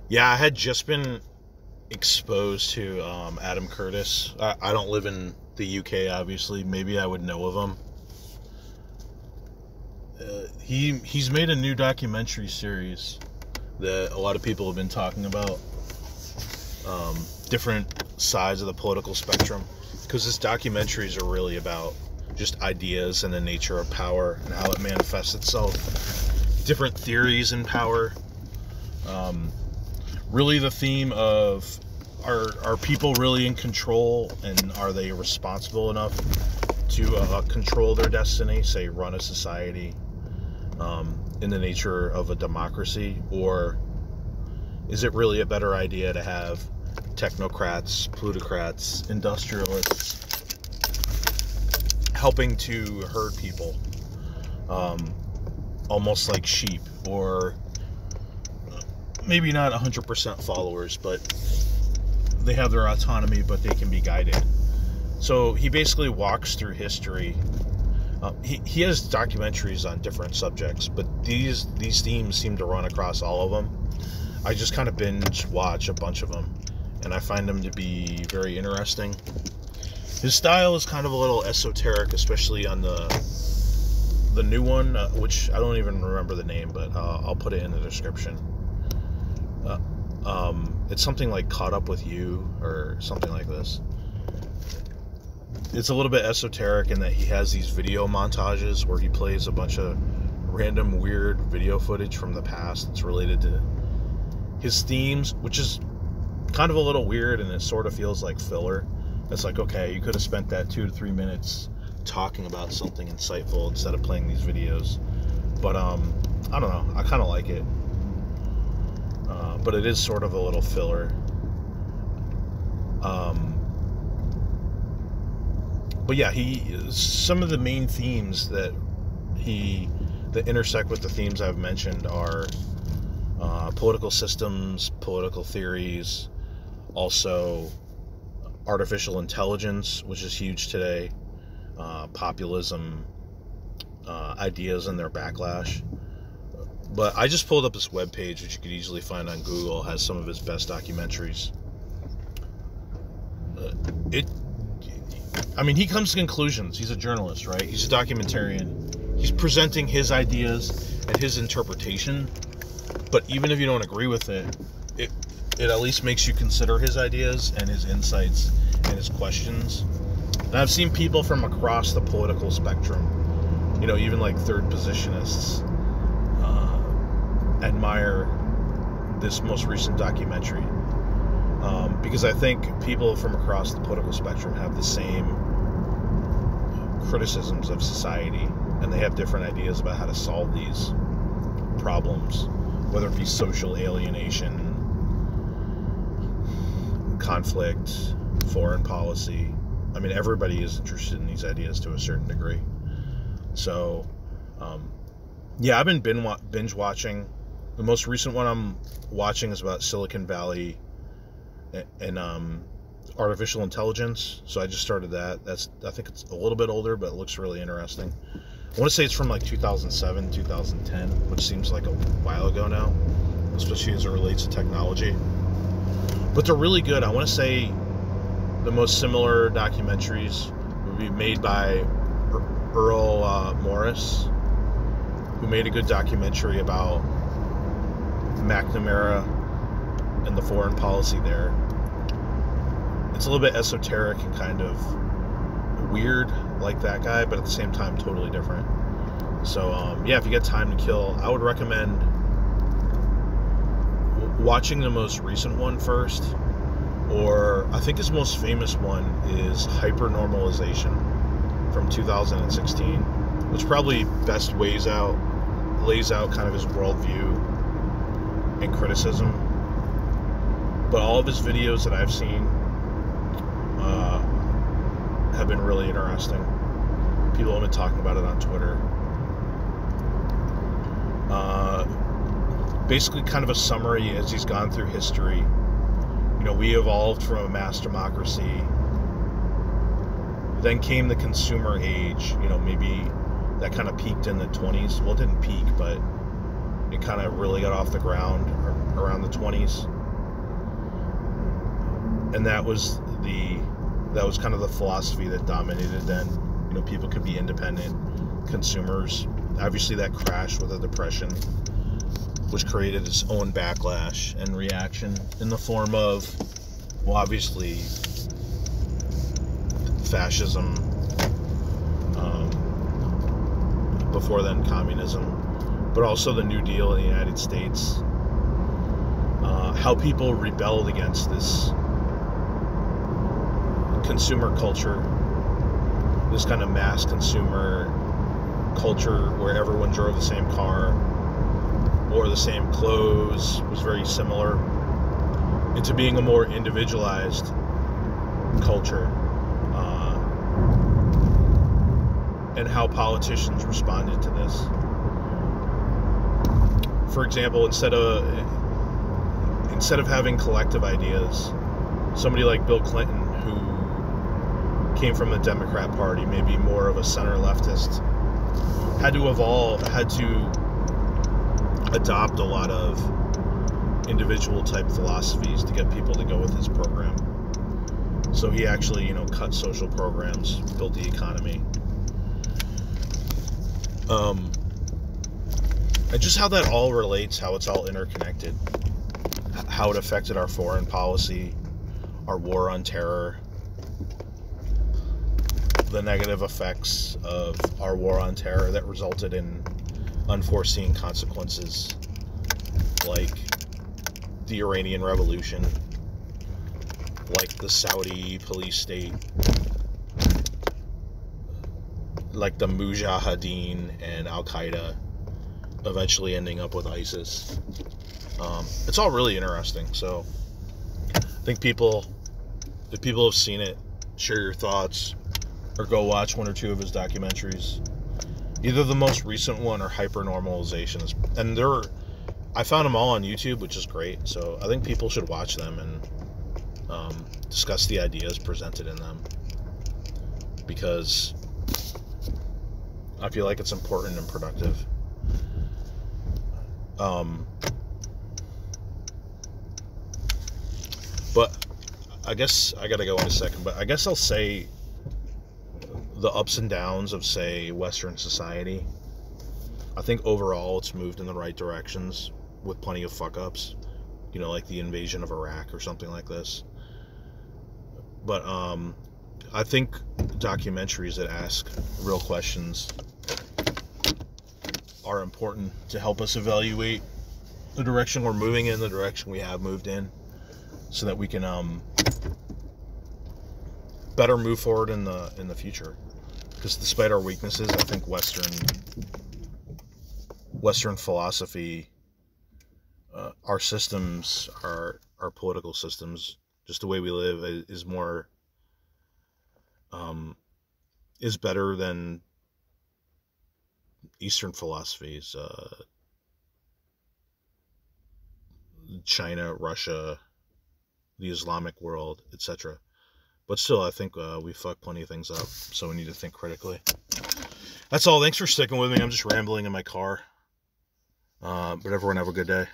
Yeah, I had just been exposed to Adam Curtis. I don't live in the UK, obviously. Maybe I would know of him. He's made a new documentary series that a lot of people have been talking about. Different sides of the political spectrum, because his documentaries are really about just ideas and the nature of power and how it manifests itself. Different theories in power. Really the theme of are people really in control, and are they responsible enough to control their destiny, say run a society in the nature of a democracy, or is it really a better idea to have technocrats, plutocrats, industrialists helping to herd people, almost like sheep, or maybe not 100% followers, but they have their autonomy, but they can be guided. So he basically walks through history. He has documentaries on different subjects, but these themes seem to run across all of them. I just kind of binge watch a bunch of them, and I find them to be very interesting. His style is kind of a little esoteric, especially on the new one, which I don't even remember the name, but I'll put it in the description. It's something like Caught Up With You or something like this. It's a little bit esoteric in that he has these video montages where he plays a bunch of random weird video footage from the past that's related to his themes, which is kind of a little weird, and it sort of feels like filler. It's like, okay, you could have spent that 2 to 3 minutes talking about something insightful instead of playing these videos. But I don't know, I kind of like it. But it is sort of a little filler. But yeah, some of the main themes that intersect with the themes I've mentioned are political systems, political theories, also artificial intelligence, which is huge today, populism, ideas and their backlash. But I just pulled up this webpage, which you could easily find on Google, has some of his best documentaries. He comes to conclusions. He's a journalist, right? He's a documentarian. He's presenting his ideas and his interpretation. But even if you don't agree with it, it at least makes you consider his ideas and his insights and his questions. And I've seen people from across the political spectrum, even like third positionists, admire this most recent documentary, because I think people from across the political spectrum have the same criticisms of society, and they have different ideas about how to solve these problems, whether it be social alienation, conflict, foreign policy. Everybody is interested in these ideas to a certain degree. So yeah, I've been binge watching. The most recent one I'm watching is about Silicon Valley and artificial intelligence. So I just started that. I think it's a little bit older, but it looks really interesting. I want to say it's from like 2007, 2010, which seems like a while ago now, especially as it relates to technology. But they're really good. I want to say the most similar documentaries would be made by Earl Morris, who made a good documentary about McNamara and the foreign policy there. It's a little bit esoteric and kind of weird like that guy, but at the same time totally different. So yeah, if you get time to kill, I would recommend watching the most recent one first, or I think his most famous one is Hypernormalization from 2016, which probably best lays out kind of his worldview and criticism. But all of his videos that I've seen have been really interesting. People have been talking about it on Twitter. Basically kind of a summary as he's gone through history. We evolved from a mass democracy. Then came the consumer age, maybe that kind of peaked in the 20s. Well, it didn't peak, but it kind of really got off the ground around the 20s. And that was kind of the philosophy that dominated then. You know, people could be independent consumers. Obviously, that crashed with the Depression, which created its own backlash and reaction in the form of, well, obviously, fascism, before then communism, but also the New Deal in the United States. How people rebelled against this consumer culture, this kind of mass consumer culture where everyone drove the same car, wore the same clothes, was very similar, into being a more individualized culture. And how politicians responded to this. For example, instead of having collective ideas, somebody like Bill Clinton, who came from the Democrat Party, maybe more of a center leftist, had to adopt a lot of individual type philosophies to get people to go with his program. So he actually, cut social programs, built the economy. And just how that all relates, how it's all interconnected, how it affected our foreign policy, our war on terror, the negative effects of our war on terror that resulted in unforeseen consequences, like the Iranian Revolution, like the Saudi police state, like the Mujahideen and Al-Qaeda eventually ending up with ISIS. It's all really interesting. So I think if people have seen it, share your thoughts, or go watch one or two of his documentaries. Either the most recent one or Hypernormalization. And I found them all on YouTube, which is great. So I think people should watch them and discuss the ideas presented in them, because I feel like it's important and productive. But I guess I gotta go in a second, but I guess I'll say the ups and downs of, say, Western society. I think overall it's moved in the right directions with plenty of fuck-ups, like the invasion of Iraq or something like this. But I think documentaries that ask real questions are important to help us evaluate the direction we're moving in, the direction we have moved in, so that we can better move forward in the future. Because despite our weaknesses, I think Western philosophy, our systems, our political systems, just the way we live, is more is better than Eastern philosophies, China, Russia, the Islamic world, etc. But still, I think we fuck plenty of things up, so we need to think critically. That's all. Thanks for sticking with me. I'm just rambling in my car. But everyone have a good day.